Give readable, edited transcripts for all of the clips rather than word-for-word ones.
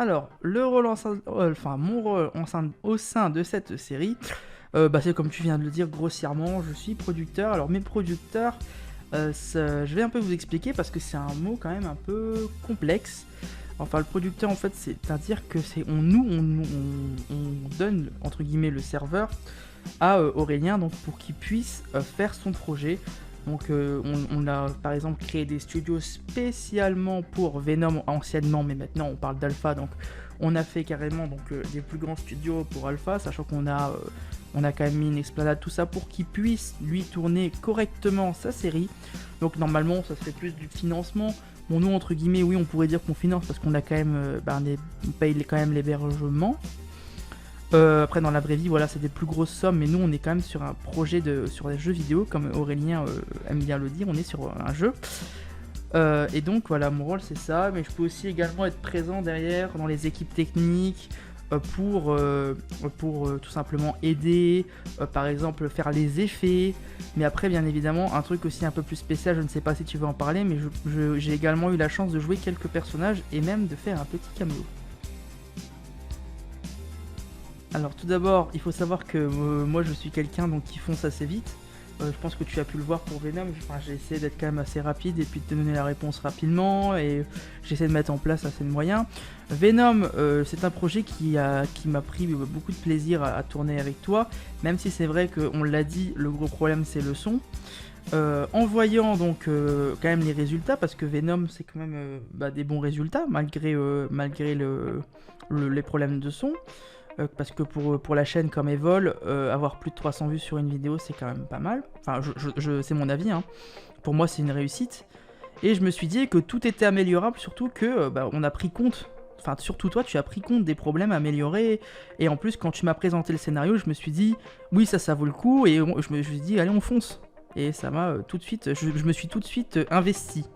Alors, le rôle enfin mon rôle au sein de cette série, c'est comme tu viens de le dire grossièrement, je suis producteur. Alors mes producteurs, je vais un peu vous expliquer parce que c'est un mot quand même un peu complexe. Enfin, le producteur, en fait, c'est-à-dire que on donne, entre guillemets, le serveur à Aurélien donc, pour qu'il puisse faire son projet. Donc, on a par exemple créé des studios spécialement pour Venom anciennement, mais maintenant on parle d'Alpha. Donc, on a fait carrément des plus grands studios pour Alpha, sachant qu'on on a quand même mis une esplanade, tout ça, pour qu'il puisse lui tourner correctement sa série. Donc, normalement, ça serait plus du financement. Bon, nous, entre guillemets, oui, on pourrait dire qu'on finance parce qu'on a quand même, on paye quand même l'hébergement. Après, dans la vraie vie, voilà, c'est des plus grosses sommes, mais nous, on est quand même sur un projet sur des jeux vidéo, comme Aurélien aime bien le dire, on est sur un jeu. Et donc, voilà, mon rôle, c'est ça, mais je peux aussi également être présent derrière dans les équipes techniques pour tout simplement aider, par exemple, faire les effets. Mais après, bien évidemment, un truc aussi un peu plus spécial, je ne sais pas si tu veux en parler, mais j'ai également eu la chance de jouer quelques personnages et même de faire un petit caméo. Alors tout d'abord, il faut savoir que moi je suis quelqu'un qui fonce assez vite. Je pense que tu as pu le voir pour Venom, j'ai essayé d'être quand même assez rapide et puis de te donner la réponse rapidement et j'essaie de mettre en place assez de moyens. Venom, c'est un projet qui m'a pris beaucoup de plaisir à tourner avec toi, même si c'est vrai qu'on l'a dit, le gros problème c'est le son. En voyant donc quand même les résultats, parce que Venom c'est quand même des bons résultats malgré les problèmes de son. Parce que pour la chaîne comme Evol, avoir plus de 300 vues sur une vidéo, c'est quand même pas mal. Enfin, c'est mon avis, hein. Pour moi, c'est une réussite. Et je me suis dit que tout était améliorable, surtout que on a pris compte, enfin, surtout toi, tu as pris compte des problèmes à améliorer. Et en plus, quand tu m'as présenté le scénario, je me suis dit, oui, ça vaut le coup. Et je me suis dit, allez, on fonce. Et ça m'a tout de suite, je me suis tout de suite investi.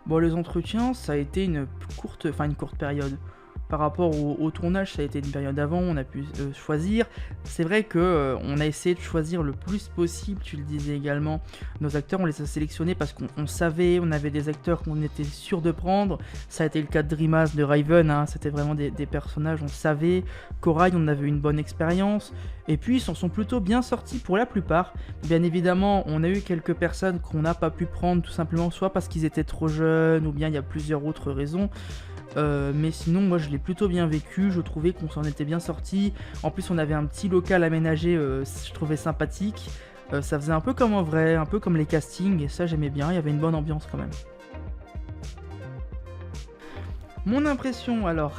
Bon, les entretiens, ça a été une courte période. Par rapport au tournage, ça a été une période avant, on a pu choisir. C'est vrai que on a essayé de choisir le plus possible, tu le disais également, nos acteurs, on les a sélectionnés parce qu'on savait, on avait des acteurs qu'on était sûr de prendre. Ça a été le cas de Drimas, de Raven, hein, c'était vraiment des personnages, on savait. Corail, on avait une bonne expérience. Et puis ils s'en sont plutôt bien sortis pour la plupart. Bien évidemment, on a eu quelques personnes qu'on n'a pas pu prendre tout simplement, soit parce qu'ils étaient trop jeunes, ou bien il y a plusieurs autres raisons. Mais sinon, moi je l'ai plutôt bien vécu, je trouvais qu'on s'en était bien sorti. En plus, on avait un petit local aménagé, je trouvais sympathique. Ça faisait un peu comme en vrai, un peu comme les castings, et ça j'aimais bien, il y avait une bonne ambiance quand même. Mon impression, alors,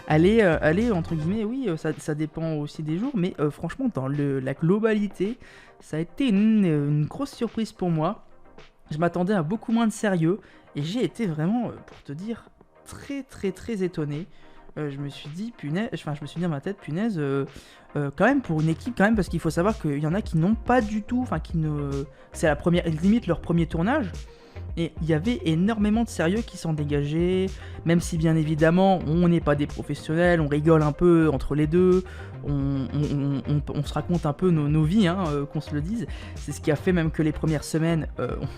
elle est entre guillemets, oui, ça dépend aussi des jours, mais franchement, dans la globalité, ça a été une grosse surprise pour moi. Je m'attendais à beaucoup moins de sérieux, et j'ai été vraiment, pour te dire, très très très étonné. Je me suis dit punaise, je me suis dit dans ma tête punaise, quand même pour une équipe quand même, parce qu'il faut savoir qu'il y en a qui n'ont pas du tout, c'est la première, limite leur premier tournage. Et il y avait énormément de sérieux qui s'en dégageait, même si bien évidemment on n'est pas des professionnels, on rigole un peu entre les deux, on se raconte un peu nos vies, hein, qu'on se le dise. C'est ce qui a fait même que les premières semaines,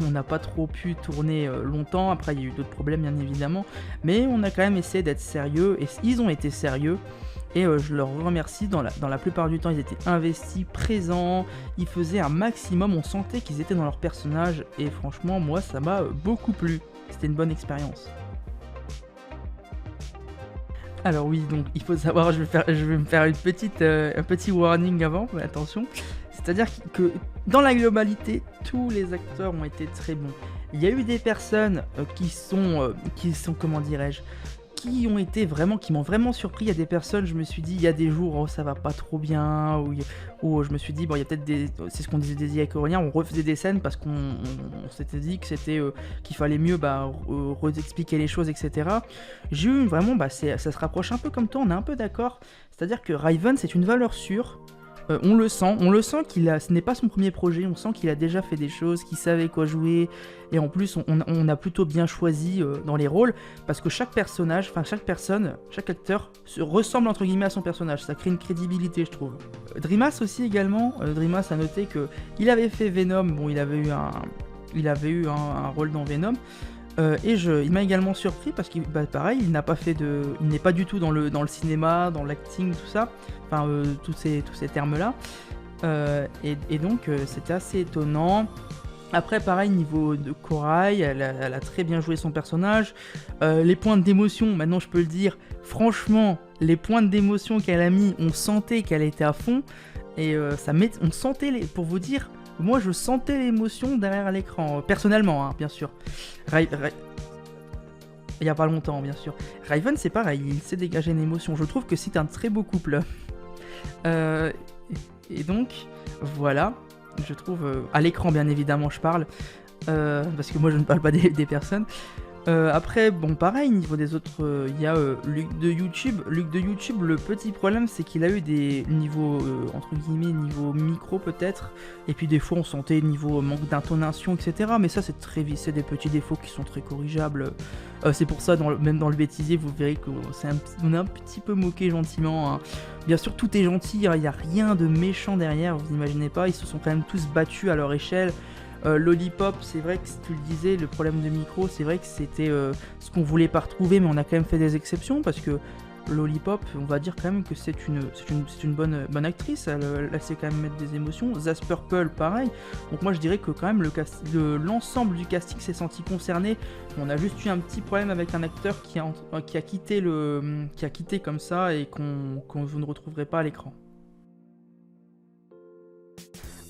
on n'a pas trop pu tourner longtemps, après il y a eu d'autres problèmes bien évidemment, mais on a quand même essayé d'être sérieux, et ils ont été sérieux. Et je leur remercie, dans la plupart du temps ils étaient investis, présents, ils faisaient un maximum, on sentait qu'ils étaient dans leur personnage, et franchement moi ça m'a beaucoup plu, c'était une bonne expérience. Alors oui, donc il faut savoir, je vais me faire un petit warning avant, mais attention, c'est-à-dire que dans la globalité, tous les acteurs ont été très bons. Il y a eu des personnes qui sont, comment dirais-je, qui m'ont vraiment surpris. Il y a des personnes, je me suis dit, il y a des jours, oh, ça va pas trop bien, ou je me suis dit, bon, il y a peut-être c'est ce qu'on disait avec Aurélien, on refaisait des scènes parce qu'on s'était dit que qu'il fallait mieux expliquer les choses, etc. J'ai eu vraiment, ça se rapproche un peu comme toi, on est un peu d'accord, c'est-à-dire que Raven, c'est une valeur sûre. On le sent ce n'est pas son premier projet, on sent qu'il a déjà fait des choses, qu'il savait quoi jouer, et en plus on a plutôt bien choisi dans les rôles, parce que chaque personnage, chaque acteur se ressemble entre guillemets à son personnage, ça crée une crédibilité je trouve. Drimas aussi également, Drimas a noté qu'il avait fait Venom, bon il avait eu un rôle dans Venom, Il m'a également surpris parce qu'il, bah, pareil, il n'est pas du tout dans le cinéma, dans l'acting, tout ça, enfin tous ces termes-là. Et donc c'était assez étonnant. Après, pareil, niveau de Corail, elle a très bien joué son personnage. Les pointes d'émotion, maintenant je peux le dire, franchement, les pointes d'émotion qu'elle a mis, on sentait qu'elle était à fond. Et on sentait, pour vous dire, moi je sentais l'émotion derrière l'écran, personnellement, hein, bien sûr. Il y a pas longtemps, bien sûr. Raven, c'est pareil, il sait dégager une émotion. Je trouve que c'est un très beau couple. Euh, et donc, voilà. Je trouve, à l'écran bien évidemment je parle, parce que moi je ne parle pas des personnes. Après, bon pareil, niveau des autres, il y a Luc de YouTube. Luc de YouTube, le petit problème c'est qu'il a eu des niveaux, entre guillemets, niveau micro peut-être, et puis des fois on sentait niveau manque d'intonation, etc. Mais ça c'est des petits défauts qui sont très corrigeables. C'est pour ça, même dans le bêtisier, vous verrez qu'on est un petit peu moqué gentiment, hein. Bien sûr, tout est gentil, hein, il n'y a rien de méchant derrière, vous imaginez pas, ils se sont quand même tous battus à leur échelle. Lollipop, c'est vrai que tu le disais, le problème de micro, c'est vrai que c'était ce qu'on voulait pas retrouver, mais on a quand même fait des exceptions parce que Lollipop, on va dire quand même que c'est une bonne actrice, elle sait quand même mettre des émotions. Zaz Purple, pareil. Donc moi je dirais que quand même l'ensemble du casting s'est senti concerné. On a juste eu un petit problème avec un acteur qui a quitté comme ça et qu'on vous ne retrouverez pas à l'écran.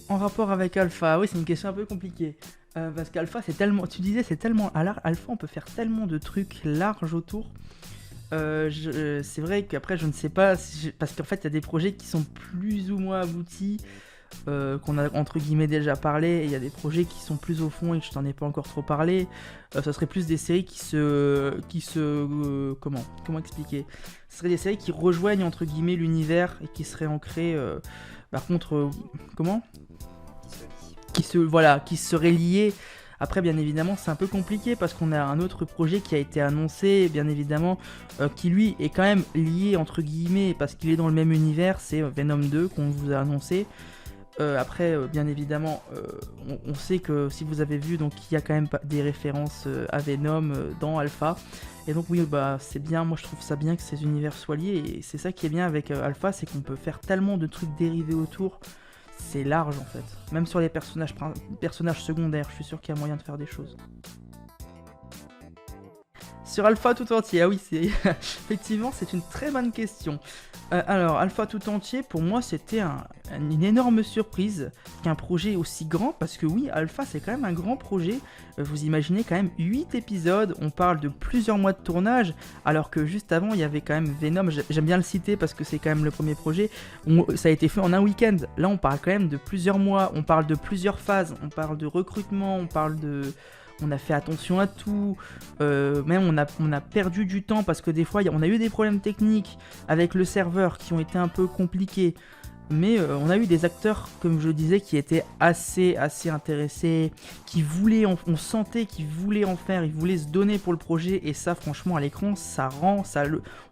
En rapport avec Alpha, oui, c'est une question un peu compliquée. Parce qu'Alpha, c'est tellement. Tu disais, c'est tellement. À Alpha, on peut faire tellement de trucs larges autour. C'est vrai qu'après, je ne sais pas. Parce qu'en fait, il y a des projets qui sont plus ou moins aboutis, qu'on a entre guillemets déjà parlé. Et il y a des projets qui sont plus au fond et que je t'en ai pas encore trop parlé. Ça serait plus des séries comment expliquer? Ce serait des séries qui rejoignent entre guillemets l'univers et qui seraient ancrées. Par contre, comment qui seraient liés. Après, bien évidemment, c'est un peu compliqué parce qu'on a un autre projet qui a été annoncé, bien évidemment, qui lui est quand même lié entre guillemets parce qu'il est dans le même univers, c'est Venom 2 qu'on vous a annoncé. Après, bien évidemment, on sait que si vous avez vu, donc il y a quand même des références à Venom dans Alpha. Et donc oui, bah c'est bien, moi je trouve ça bien que ces univers soient liés. Et c'est ça qui est bien avec Alpha, c'est qu'on peut faire tellement de trucs dérivés autour. C'est large en fait. Même sur les personnages secondaires, je suis sûr qu'il y a moyen de faire des choses. Sur Alpha tout entier, ah oui, effectivement, c'est une très bonne question. Alors, Alpha tout entier, pour moi, c'était une énorme surprise qu'un projet aussi grand, parce que oui, Alpha, c'est quand même un grand projet. Vous imaginez quand même 8 épisodes, on parle de plusieurs mois de tournage, alors que juste avant, il y avait quand même Venom, j'aime bien le citer parce que c'est quand même le premier projet, ça a été fait en un week-end. Là, on parle quand même de plusieurs mois, on parle de plusieurs phases, on parle de recrutement, on a fait attention à tout, même on a perdu du temps parce que des fois on a eu des problèmes techniques avec le serveur qui ont été un peu compliqués, mais on a eu des acteurs, comme je disais, qui étaient assez intéressés, on sentait qu'ils voulaient en faire, ils voulaient se donner pour le projet, et ça franchement à l'écran,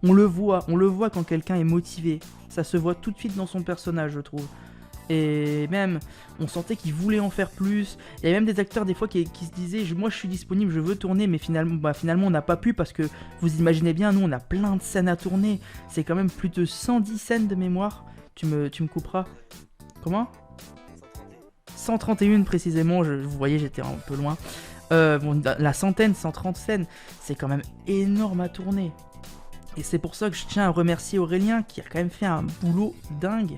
on le voit quand quelqu'un est motivé, ça se voit tout de suite dans son personnage, je trouve. Et même, on sentait qu'ils voulaient en faire plus. Il y avait même des acteurs des fois qui se disaient moi je suis disponible, je veux tourner, mais finalement on n'a pas pu parce que vous imaginez bien, nous on a plein de scènes à tourner. C'est quand même plus de 110 scènes de mémoire. Tu me couperas. Comment 131 précisément, vous voyez j'étais un peu loin. La centaine, 130 scènes, c'est quand même énorme à tourner. Et c'est pour ça que je tiens à remercier Aurélien qui a quand même fait un boulot dingue.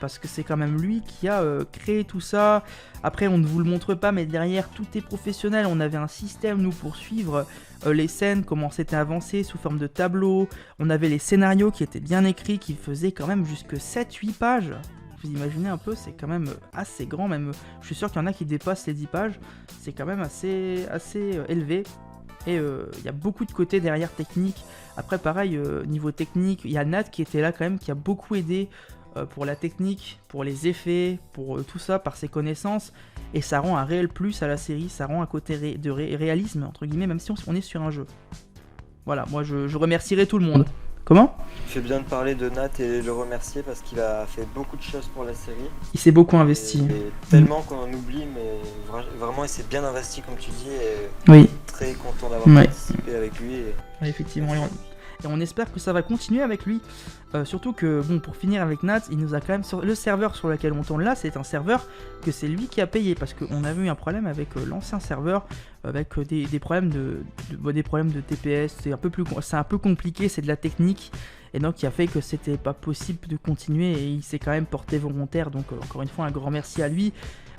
Parce que c'est quand même lui qui a créé tout ça. Après on ne vous le montre pas, mais derrière tout est professionnel. On avait un système nous pour suivre les scènes, comment c'était avancé sous forme de tableau. On avait les scénarios qui étaient bien écrits, qui faisaient quand même jusque 7-8 pages. Vous imaginez un peu, c'est quand même assez grand, même je suis sûr qu'il y en a qui dépassent les 10 pages. C'est quand même assez élevé. Et il y a beaucoup de côtés derrière technique. Après pareil, niveau technique, il y a Nat qui était là quand même, qui a beaucoup aidé pour la technique, pour les effets, pour tout ça, par ses connaissances, et ça rend un réel plus à la série, ça rend un côté de réalisme, entre guillemets, même si on est sur un jeu. Voilà, moi je remercierai tout le monde. Comment? Tu fais bien de parler de Nat et le remercier parce qu'il a fait beaucoup de choses pour la série. Il s'est beaucoup Et investi. Mm. tellement qu'on en oublie, mais vraiment il s'est bien investi comme tu dis. Et Oui, très content d'avoir ouais. participé avec lui. Ouais, effectivement. Merci. Et on espère que ça va continuer avec lui. Surtout que, bon, pour finir avec Nat, il nous a quand même. Le serveur sur lequel on tourne là, c'est un serveur que c'est lui qui a payé. Parce qu'on avait eu un problème avec l'ancien serveur, avec des problèmes des problèmes de TPS. C'est un peu compliqué, c'est de la technique. Et donc, il a fait que c'était pas possible de continuer. Et il s'est quand même porté volontaire. Donc, encore une fois, un grand merci à lui.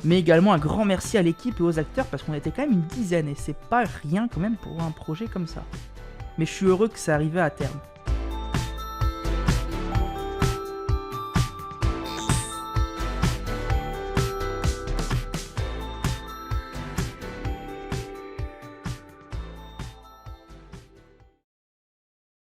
Mais également un grand merci à l'équipe et aux acteurs. Parce qu'on était quand même une dizaine. Et c'est pas rien quand même pour un projet comme ça. Mais je suis heureux que ça arrive à terme.